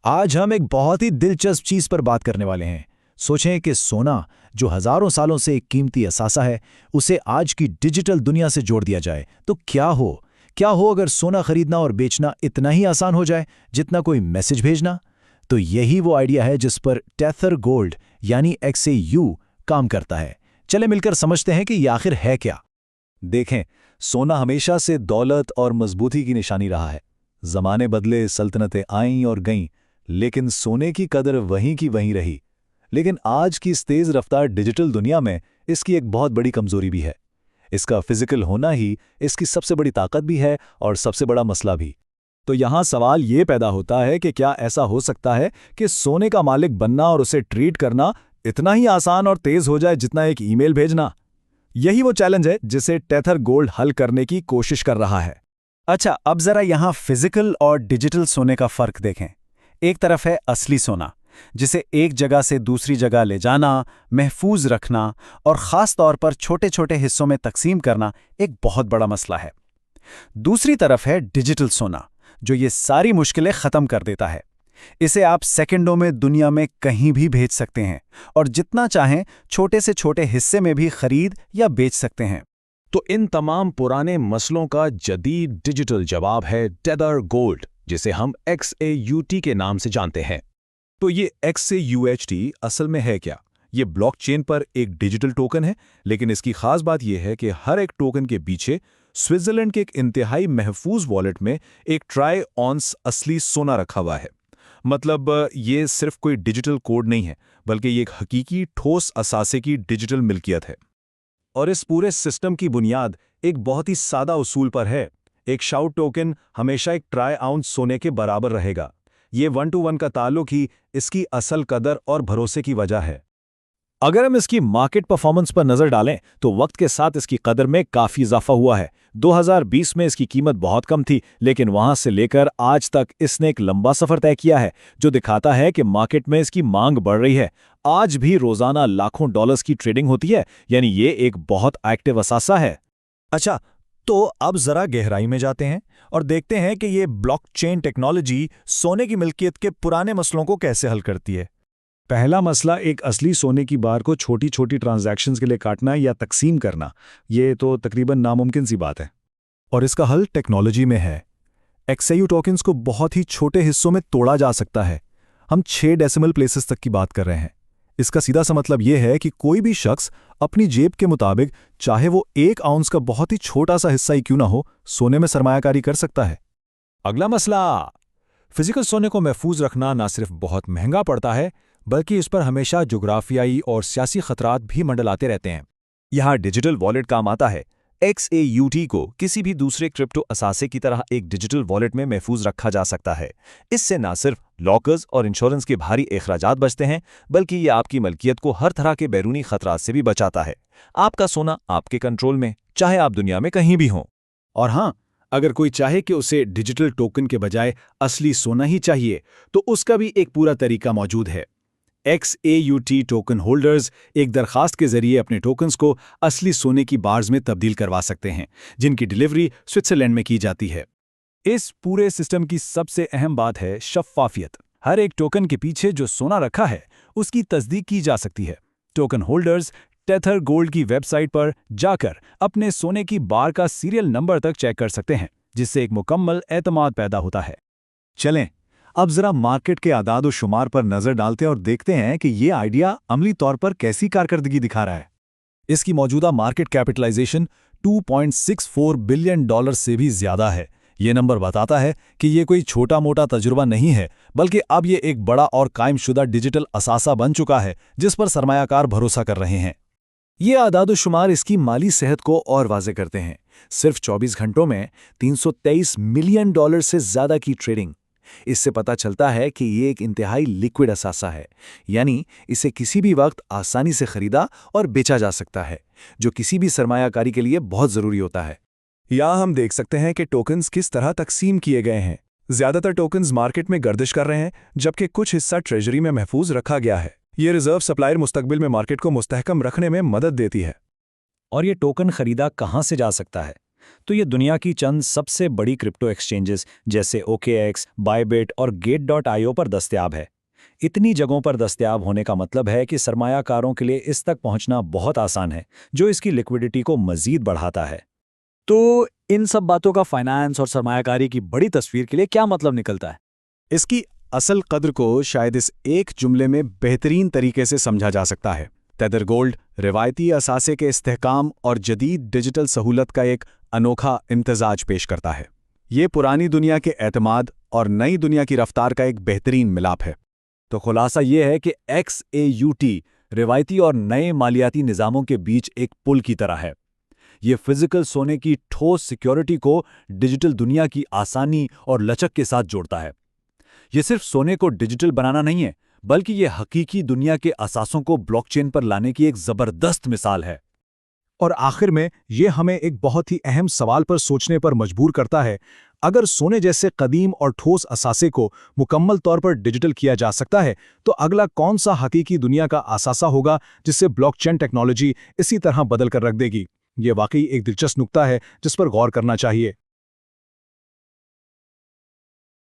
आज हम एक बहुत ही दिलचस्प चीज पर बात करने वाले हैं। सोचें कि सोना, जो हजारों सालों से एक कीमती असासा है, उसे आज की डिजिटल दुनिया से जोड़ दिया जाए तो क्या हो अगर सोना खरीदना और बेचना इतना ही आसान हो जाए जितना कोई मैसेज भेजना। तो यही वो आइडिया है जिस पर टेथर गोल्ड यानी XAU काम करता है। चले मिलकर समझते हैं कि ये आखिर है क्या। देखें, सोना हमेशा से दौलत और मजबूती की निशानी रहा है। जमाने बदले, सल्तनतें आईं और गईं, लेकिन सोने की कदर वहीं की वहीं रही। लेकिन आज की इस तेज रफ्तार डिजिटल दुनिया में इसकी एक बहुत बड़ी कमजोरी भी है। इसका फिजिकल होना ही इसकी सबसे बड़ी ताकत भी है और सबसे बड़ा मसला भी। तो यहाँ सवाल ये पैदा होता है कि क्या ऐसा हो सकता है कि सोने का मालिक बनना और उसे ट्रीट करना इतना ही आसान और तेज हो जाए जितना एक ईमेल भेजना? यही वो चैलेंज है जिसे टेथर गोल्ड हल करने की कोशिश कर रहा है। अच्छा, अब जरा यहाँ फिजिकल और डिजिटल सोने का फर्क देखें। एक तरफ है असली सोना, जिसे एक जगह से दूसरी जगह ले जाना, महफूज रखना और ख़ास तौर पर छोटे छोटे हिस्सों में तकसीम करना एक बहुत बड़ा मसला है। दूसरी तरफ है डिजिटल सोना, जो ये सारी मुश्किलें ख़त्म कर देता है। इसे आप सेकंडों में दुनिया में कहीं भी भेज सकते हैं और जितना चाहें छोटे से छोटे हिस्से में भी खरीद या बेच सकते हैं। तो इन तमाम पुराने मसलों का जदीद डिजिटल जवाब है टेथर गोल्ड, जिसे हम XAUT के नाम से जानते हैं। तो ये XAUT असल में है क्या? ये ब्लॉकचेन पर एक डिजिटल टोकन है, लेकिन इसकी खास बात यह है कि हर एक टोकन के पीछे स्विट्जरलैंड के एक इंतहाई महफूज वॉलेट में एक ट्राई ऑन्स असली सोना रखा हुआ है। मतलब ये सिर्फ कोई डिजिटल कोड नहीं है, बल्कि ये एक हकीकी ठोस असासे की डिजिटल मिल्कियत है। और इस पूरे सिस्टम की बुनियाद एक बहुत ही सादा उसूल पर है। एक शाउट टोकन हमेशा एक ट्राई आउंस सोने के बराबर रहेगा। ये 1-to-1 का ताल्लुक ही इसकी असल कदर और भरोसे की वजह है। अगर हम इसकी मार्केट परफॉर्मेंस पर नजर डालें तो वक्त के साथ इसकी कदर में काफी इजाफा हुआ है। 2020 में इसकी कीमत बहुत कम थी, लेकिन वहां से लेकर आज तक इसने एक लंबा सफर तय किया है, जो दिखाता है कि मार्केट में इसकी मांग बढ़ रही है। आज भी रोजाना लाखों डॉलर्स की ट्रेडिंग होती है, यानी ये एक बहुत एक्टिव असासा है। अच्छा, तो अब जरा गहराई में जाते हैं और देखते हैं कि ये ब्लॉकचेन टेक्नोलॉजी सोने की मिल्कियत के पुराने मसलों को कैसे हल करती है। पहला मसला एक असली सोने की बार को छोटी छोटी ट्रांजैक्शंस के लिए काटना या तकसीम करना। ये तो तकरीबन नामुमकिन सी बात है, और इसका हल टेक्नोलॉजी में है। XAU टोकन्स को बहुत ही छोटे हिस्सों में तोड़ा जा सकता है। हम 6 डेसिमल प्लेसेस तक की बात कर रहे हैं। इसका सीधा सा मतलब यह है कि कोई भी शख्स अपनी जेब के मुताबिक, चाहे वो 1 आउंस का बहुत ही छोटा सा हिस्सा ही क्यों ना हो, सोने में सरमायाकारी कर सकता है। अगला मसला, फिजिकल सोने को महफूज रखना ना सिर्फ बहुत महंगा पड़ता है, बल्कि इस पर हमेशा जुग्राफियाई और सियासी खतरात भी मंडलाते रहते हैं। यहाँ डिजिटल वॉलेट काम आता है। XAUT को किसी भी दूसरे क्रिप्टो असासे की तरह एक डिजिटल वॉलेट में महफूज रखा जा सकता है। इससे ना सिर्फ लॉकर्स और इंश्योरेंस के भारी अखराजात बचते हैं, बल्कि ये आपकी मलकियत को हर तरह के बैरूनी खतरात से भी बचाता है। आपका सोना आपके कंट्रोल में, चाहे आप दुनिया में कहीं भी हों। और हाँ, अगर कोई चाहे कि उसे डिजिटल टोकन के बजाय असली सोना ही चाहिए, तो उसका भी एक पूरा तरीका मौजूद है। XAUT टोकन होल्डर्स एक दरखास्त के जरिए अपने टोकन्स को असली सोने की बार्स में तब्दील करवा सकते हैं, जिनकी डिलीवरी स्विट्जरलैंड में की जाती है। इस पूरे सिस्टम की सबसे अहम बात है शफ़ाफ़ियत। हर एक टोकन के पीछे जो सोना रखा है, उसकी तस्दीक की जा सकती है। टोकन होल्डर्स टेथर गोल्ड की वेबसाइट पर जाकर अपने सोने की बार का सीरियल नंबर तक चेक कर सकते हैं, जिससे एक मुकम्मल एतमाद पैदा होता है। चलें, अब जरा मार्केट के आदाद और शुमार पर नजर डालते हैं और देखते हैं कि ये आइडिया अमली तौर पर कैसी कारकर्दगी दिखा रहा है। इसकी मौजूदा मार्केट कैपिटलाइजेशन $2.64 बिलियन से भी ज्यादा है। ये नंबर बताता है कि ये कोई छोटा मोटा तजुर्बा नहीं है, बल्कि अब ये एक बड़ा और कायमशुदा डिजिटल असासा बन चुका है, जिस पर सरमायाकार भरोसा कर रहे हैं। ये आदाद-ओ-शुमार इसकी माली सेहत को और वाज़े करते हैं। सिर्फ 24 घंटों में $323 मिलियन से ज्यादा की ट्रेडिंग। इससे पता चलता है कि ये एक इंतहाई लिक्विड असासा है, यानी इसे किसी भी वक्त आसानी से खरीदा और बेचा जा सकता है, जो किसी भी सरमायाकारी के लिए बहुत ज़रूरी होता है। यहाँ हम देख सकते हैं कि टोकन्स किस तरह तकसीम किए गए हैं। ज़्यादातर टोकन्स मार्केट में गर्दिश कर रहे हैं, जबकि कुछ हिस्सा ट्रेजरी में महफूज रखा गया है। ये रिजर्व सप्लायर मुस्तकबिल में मार्केट को मुस्तहकम रखने में मदद देती है। और ये टोकन खरीदा कहाँ से जा सकता है? तो ये दुनिया की चंद सबसे बड़ी क्रिप्टो एक्सचेंजेस जैसे OKX, बाइबिट और Gate.io पर दस्तयाब है। इतनी जगहों पर दस्तयाब होने का मतलब है कि सरमायाकारों के लिए इस तक पहुंचना बहुत आसान है, जो इसकी लिक्विडिटी को मजीद बढ़ाता है। तो इन सब बातों का फाइनेंस और सरमायाकारी की बड़ी तस्वीर के लिए क्या मतलब निकलता है? इसकी असल कद्र को शायद इस एक जुमले में बेहतरीन तरीके से समझा जा सकता है। तेदर गोल्ड रिवायती असासे के इस्तेहकाम और जदीद डिजिटल सहूलत का एक अनोखा इम्तजाज पेश करता है। ये पुरानी दुनिया के एतमाद और नई दुनिया की रफ्तार का एक बेहतरीन मिलाप है। तो खुलासा ये है कि XAUT रिवायती और नए मालियाती निज़ामों के बीच एक पुल की तरह है। ये फिजिकल सोने की ठोस सिक्योरिटी को डिजिटल दुनिया की आसानी और लचक के साथ जोड़ता है। ये सिर्फ सोने को डिजिटल बनाना नहीं है, बल्कि ये हकीकी दुनिया के असासों को ब्लॉकचेन पर लाने की एक जबरदस्त मिसाल है। और आखिर में ये हमें एक बहुत ही अहम सवाल पर सोचने पर मजबूर करता है। अगर सोने जैसे कदीम और ठोस असासे को मुकम्मल तौर पर डिजिटल किया जा सकता है, तो अगला कौन सा हकीकी दुनिया का असासा होगा जिससे ब्लॉकचेन टेक्नोलॉजी इसी तरह बदल कर रख देगी? ये वाकई एक दिलचस्प नुक्ता है जिस पर गौर करना चाहिए।